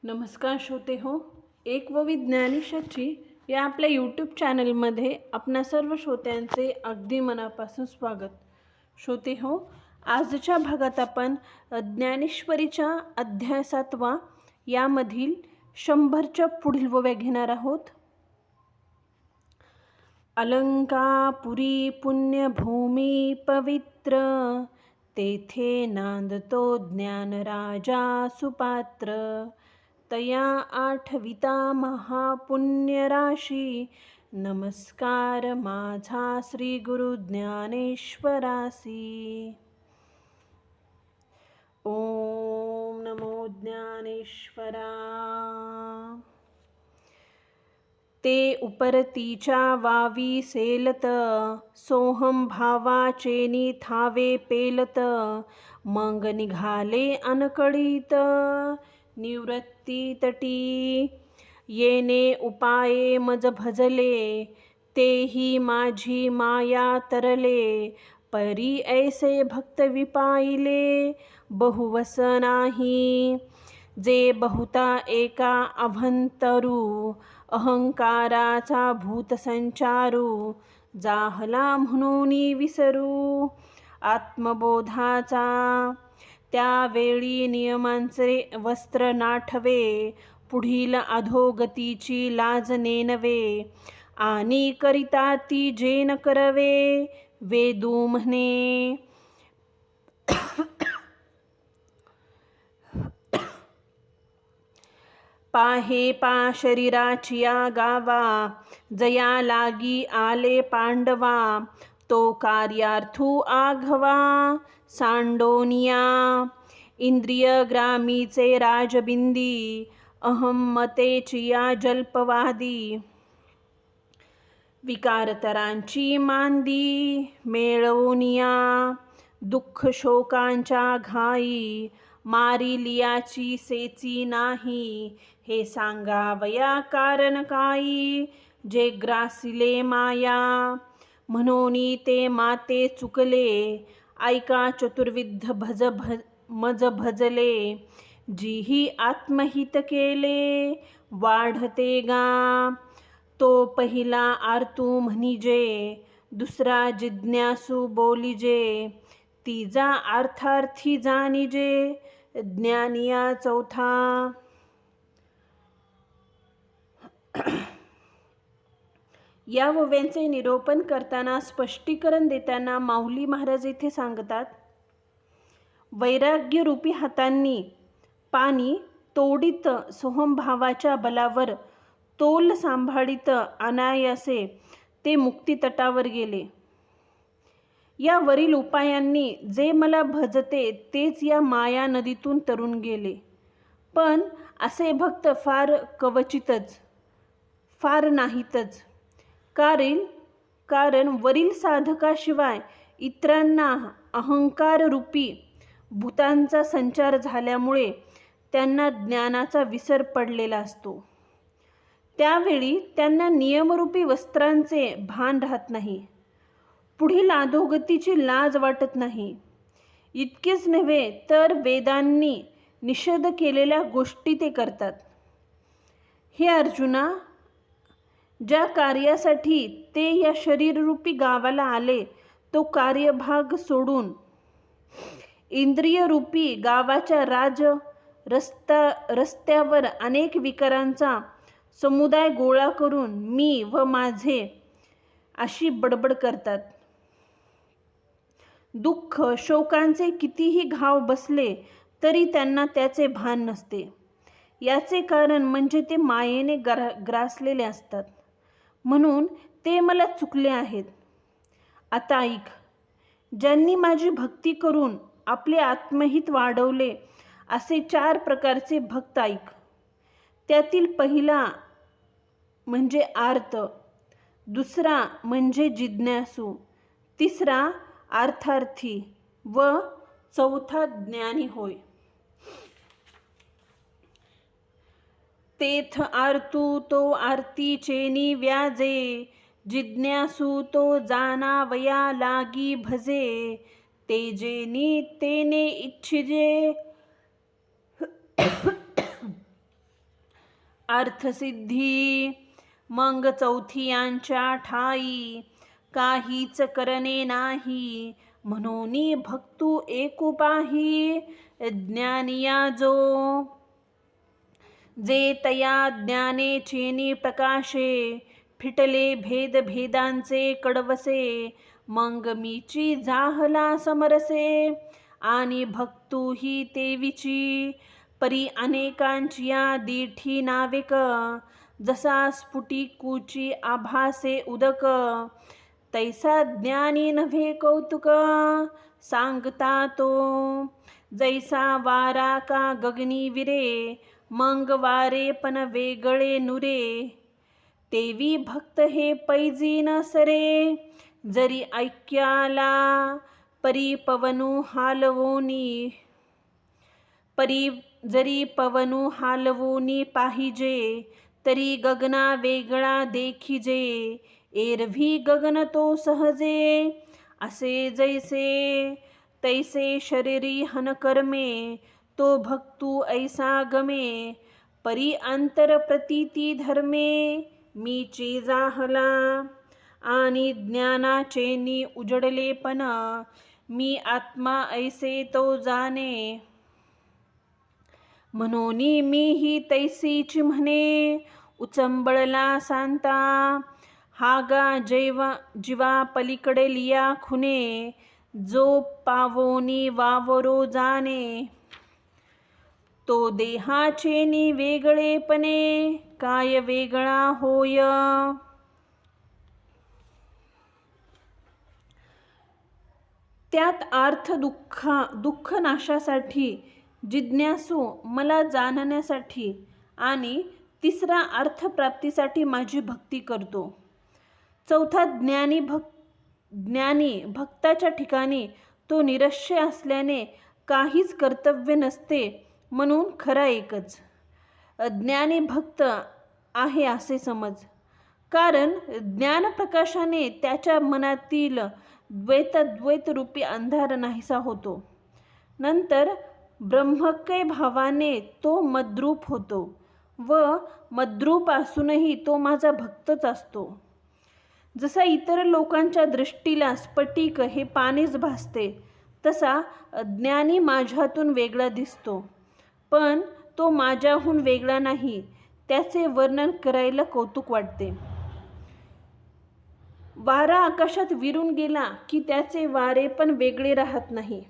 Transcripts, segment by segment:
नमस्कार श्रोते हो. एक व विज्ञानीशाची या आपल्या यूट्यूब चॅनलमध्ये आपणा सर्व श्रोत्यांचे अगदी मनापासून स्वागत. श्रोते हो, आजच्या भागात आपण ज्ञानेश्वरीच्या अध्याय 7 यामधील 100च्या पुढील ओव्या घेणार आहोत. अलंकापुरी पुण्यभूमी पवित्र, तेथे नांदतो ज्ञान राजा सुपात्र. तया आठविता महापुण्य राशी, नमस्कार माझा श्री गुरु ज्ञानेश्वरासी. ओम नमो ज्ञानेश्वरा. ते उपरतीच्या वावी सेलत, सोहम भावाचेनी थावे पेलत. मग निघाले अनकळीत, निवृत्ती तटी. येणे उपाये मज भजले, तेही माझी माया तरले. परी ऐसे भक्त विपाईले, बहुवस नाही. जे बहुता एका अभंतरू, अहंकाराचा भूत संचारू. जाहला म्हणून विसरू आत्मबोधाचा, त्यावेळी नियमांचे वस्त्र नाठवे. पुढील अधोगतीची लाज नेनवे, आणि करिता ती जेन करवे. वेदू म्हणे पाहे पा शरीराचिया गावा, जया लागी आले पांडवा. तो कार्यार्थू आघवा सांडोनिया. इंद्रिय ग्रामीचे राजबिंदी, अहम्मतेचिया जल्पवादी. विकारतरांची मांदी मेळवूनिया, दुःख शोकांच्या घाई. मारिलियाची सेची नाही, हे सांगावया कारण काही. जे ग्रासिले माया, म्हणून ते माते चुकले. ऐका चतुर्विध मज भजले, जीही आत्महित केले. वाढते गा तो पहिला आरतू म्हणिजे, दुसरा जिज्ञासू बोलिजे. तिजा अर्थार्थी जाणिजे, ज्ञानिया चौथा. या ओव्यांचे निरूपण करताना, स्पष्टीकरण देताना माऊली महाराज येथे सांगतात, वैराग्य रूपी हातांनी पाणी तोडीत सोहमभावाच्या बलावर तोल सांभाळीत अनायासे ते मुक्तितटावर गेले. या वरील उपायांनी जे मला भजते तेच या माया नदीतून तरून गेले. पण असे भक्त फार क्वचितच, फार नाहीतच. कारण वरील साधकाशिवाय इतरांना अहंकार रूपी भूतांचा संचार झाल्यामुळे त्यांना ज्ञानाचा विसर पडलेला असतो. त्यावेळी त्यांना नियमरूपी वस्त्रांचे भान राहत नाही. पुढील अधोगतीची लाज वाटत नाही. इतकेच नव्हे तर वेदांनी निषेध केलेल्या गोष्टी ते करतात. हे अर्जुना, ज्या कार्यासाठी ते या शरीररूपी गावाला आले, तो कार्यभाग सोडून इंद्रियरूपी गावाच्या रस्त्यावर अनेक विकारांचा समुदाय गोळा करून मी व माझे अशी बडबड करतात. दुःख शोकांचे कितीही घाव बसले तरी त्यांना त्याचे भान नसते. याचे कारण म्हणजे ते मायेने ग्रासलेले असतात. म्हणून ते मला चुकले आहेत. आता ऐक, ज्यांनी माझी भक्ती करून आपले आत्महित वाढवले असे 4 प्रकारचे भक्त ऐक. त्यातील पहिला म्हणजे आर्त, दुसरा म्हणजे जिज्ञासू, तिसरा अर्थार्थी व चौथा ज्ञानी होय. तेथ आर्तू तो आरतीचेनी व्याजे, जिज्ञासू तो जाणावया लागी भजे. तेजेनी तेने इच्छिजे, अर्थसिद्धी. मग चौथियांच्या ठाई काहीच करणे नाही, म्हणून भक्तू एकुपाही. ज्ञानिया जो जे तया ज्ञाने चेनी प्रकाशे, फिटले भेद भेदांचे कडवसे. मग मीची जाहला समरसे, आणि भक्तूही तेवीची. परी अनेकांचिया दीठी नाविक, जसा स्फुटिकूची आभासे उदक. तैसा ज्ञानी नव्हे कौतुक, सांगता तो जैसा वारा का गगनी विरे. मग वारे पण वेगळे नुरे, तेवी भक्त हे पैजी न सरे. जरी ऐक्याला परी पवनु हालवूनी पाहिजे, तरी गगना वेगळा देखिजे. एरवी गगन तो सहजे, असे जैसे तैसे शरीरी हनकर्मे. तो भक्तू ऐसा गमे, परी अंतर प्रतीती धर्मे. मीची जाहला आणि ज्ञानाचेनी उजडलेपण, मी आत्मा ऐसे तो जाणे. म्हणून मीही तैसीची म्हणे, उचंबळला सांता. हागा जीवा पलीकडे लिया खुने, जो पावोनी वावरो जाणे. तो देहाचेनी वेगळेपणे, काय वेगळा होय. त्यात अर्थ दुःख नाशासाठी, जिज्ञासू मला जाणण्यासाठी, आणि तिसरा अर्थप्राप्तीसाठी माझी भक्ती करतो. चौथा ज्ञानी भक्ताच्या ठिकाणी तो निरश्य असल्याने काहीच कर्तव्य नसते, म्हणून खरा एकच. ज्ञानी भक्त आहे असे समज, कारण ज्ञानप्रकाशाने त्याच्या मनातील द्वैतरूपी अंधार नाहीसा होतो. नंतर ब्रह्मक्य भावाने तो मद्रूप होतो, व मद्रूप असूनही तो माझा भक्तच असतो. जसा इतर लोकांच्या दृष्टीला स्फटिक हे पाणीच भासते, तसा ज्ञानी माझ्यातून वेगळा दिसतो, पण तो माझ्याहून वेगळा नाही. त्याचे वर्णन करायला कौतुक वाटते. वारा आकाशात विरून गेला की त्याचे वारे पण वेगळे राहत नाही,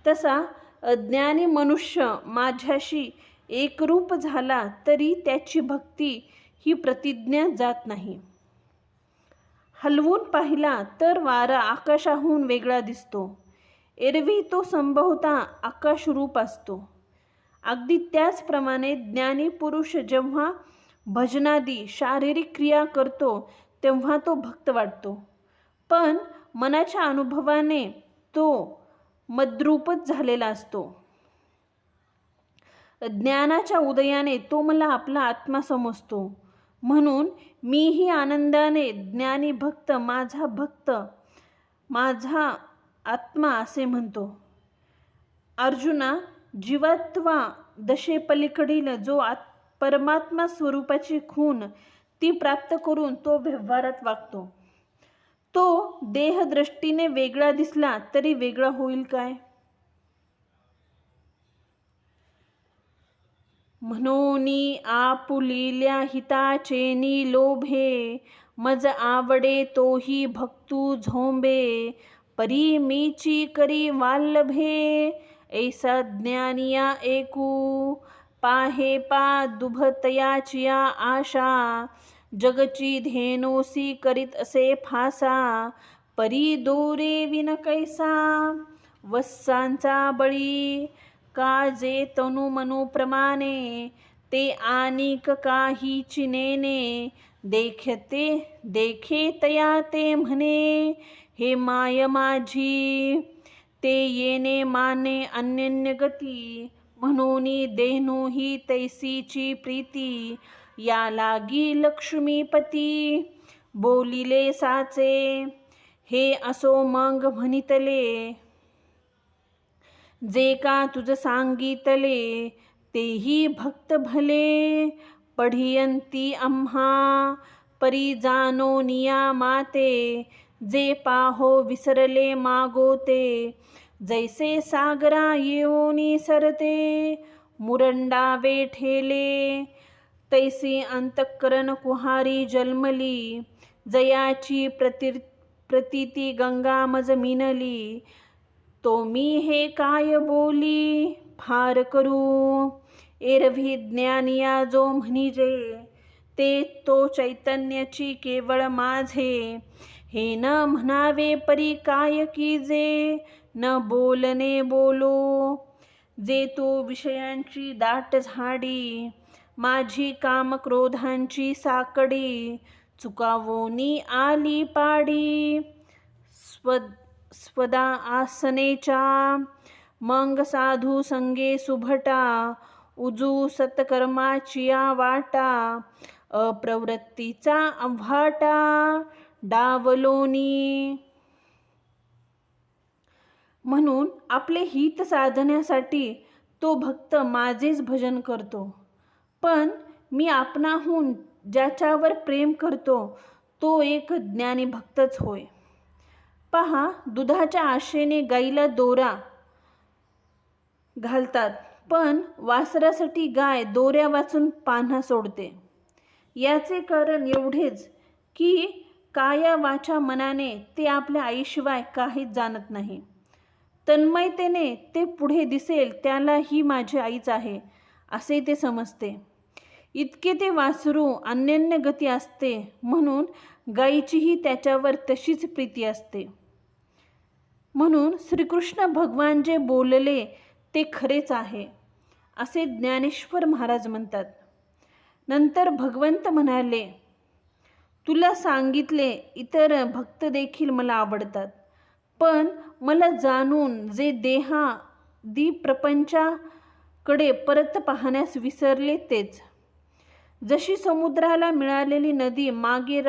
तसा अज्ञानी मनुष्य माझ्याशी एकरूप झाला तरी त्याची भक्ती ही प्रतिज्ञा जात नाही. हलवून पाहिला तर वारा आकाशाहून वेगळा दिसतो. एरवी तो संभवता आकाशरूप असतो. अगदी त्याचप्रमाणे ज्ञानी पुरुष जेव्हा भजनादी शारीरिक क्रिया करतो तेव्हा तो भक्त वाटतो, पण मनाच्या अनुभवाने तो मद्रूपच झालेला असतो. ज्ञानाच्या उदयाने तो मला आपला आत्मा समजतो, म्हणून मीही आनंदाने ज्ञानी भक्त माझा आत्मा असे म्हणतो. अर्जुना, जीवात्मा दशेपलीकडील जो परमात्मा स्वरूपाची खूण ती प्राप्त करून तो व्यवहारात वागतो. तो देहदृष्टीने वेगळा दिसला तरी वेगळा होईल काय? म्हणूनी आपुलिल्या हिताचेनी लोभे, मज आवडे तोही भक्तू झोंबे. परी मीची करी वाल्लभे, ऐसा ज्ञानिया एकू. पाहे पा दुभतयाचिया आशा, जगची धेनोसी करीत असे फासा. परी दोरे विन कैसा, वस्सांचा बळी. काजे तनु मनु प्रमाणे, ते आनिक काही चिनेने. देखे तया ते म्हणे, हे माय माझी. ते येणे माने अन्यन्य गती, म्हणून देहनु ही तैसीची प्रीती. या लागी लक्ष्मीपती, बोलिले साचे. हे असो मग म्हणितले, जे का तुझ सांगितले. तेही भक्त भले, पढियंती आम्हा परी जानो नियामाते, जे पाहो विसरले मागोते, जैसे सागरा येऊनी सरते, मुरंडावे ठेले, तैसी अंतःकरण कुहारी जन्मली, जयाची प्रतीती गंगा मज मिनली, तो मी हे काय बोली फार करू, एरवी ज्ञानिया जो म्हणिजे, ते तो चैतन्याची केवळ माझे, हे न म्हणावे परी काय कीजे, न बोलणे बोलो, जे तो विषयांची दाट झाडी, माझी काम क्रोधांची साकडी, चुकावोनी आली पाडी, स्वदा आसनेच्या, मग साधू संगे सुभटा, उजू सत्कर्माचिया वाटा, अप्रवृत्तीचा आव्हाटा डावलोनी. म्हणून आपले हित साधण्यासाठी तो भक्त माझेच भजन करतो. पण मी आपणाहून ज्याच्यावर प्रेम करतो तो एक ज्ञानी भक्तच होय. पहा, दुधाच्या आशेने गाईला दोरा घालतात, पण वासरासाठी गाय दोऱ्या वाचून पान्हा सोडते. याचे कारण एवढेच की काया वाचा मनाने ते आपल्या आईशिवाय काहीच जाणत नाही. तन्मयतेने ते पुढे दिसेल त्याला ही माझी आईच आहे असे ते समजते. इतके ते वासरू अनन्य गती असते, म्हणून गायीचीही त्याच्यावर तशीच प्रीती असते. म्हणून श्रीकृष्ण भगवान जे बोलले ते खरेच आहे असे ज्ञानेश्वर महाराज म्हणतात. नंतर भगवंत म्हणाले, तुला सांगितले इतर भक्त देखील मला आवडतात, पण मला जाणून जे देहादी प्रपंचाकडे परत पाहण्यास विसरले तेच. जशी समुद्राला मिळालेली नदी मागे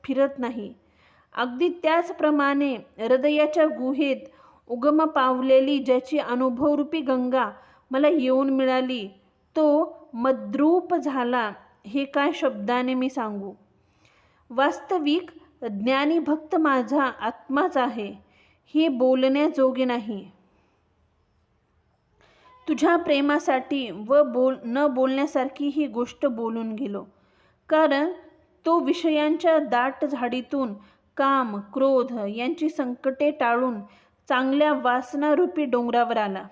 फिरत नाही, अगदी त्याचप्रमाणे हृदयाच्या गुहेत उगम पावलेली ज्याची अनुभवरूपी गंगा मला येऊन मिळाली तो मद्रूप झाला, हे काय शब्दाने मी सांगू. वास्तविक ज्ञानी भक्त माझा आत्माच आहे, हे बोलण्याजोगे नाही. तुझ्या प्रेमासाठी व न बोलण्यासारखी ही गोष्ट बोलून गेलो, कारण तो विषयांच्या दाट झाडीतून काम क्रोध यांची संकटे टाळून चांगल्या वासनारूपी डोंगरावर आला.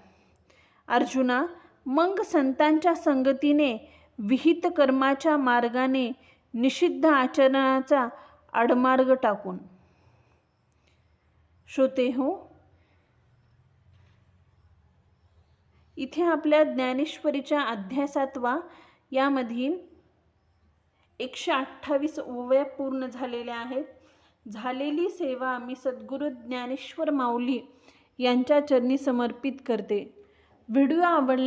अर्जुना, मग संतांच्या संगतीने विहित कर्माच्या मार्गाने निषिद्ध आचरणाचा आडमार्ग टाकून. श्रोते हो, इथे आपल्या ज्ञानेश्वरीच्या अध्याय 7 यामधील 128 ओव्या पूर्ण झालेल्या आहेत. झालेली सेवा मी सद्गुरू ज्ञानेश्वर माऊली यांच्या चरणी समर्पित करते. व्हिडिओ आवडला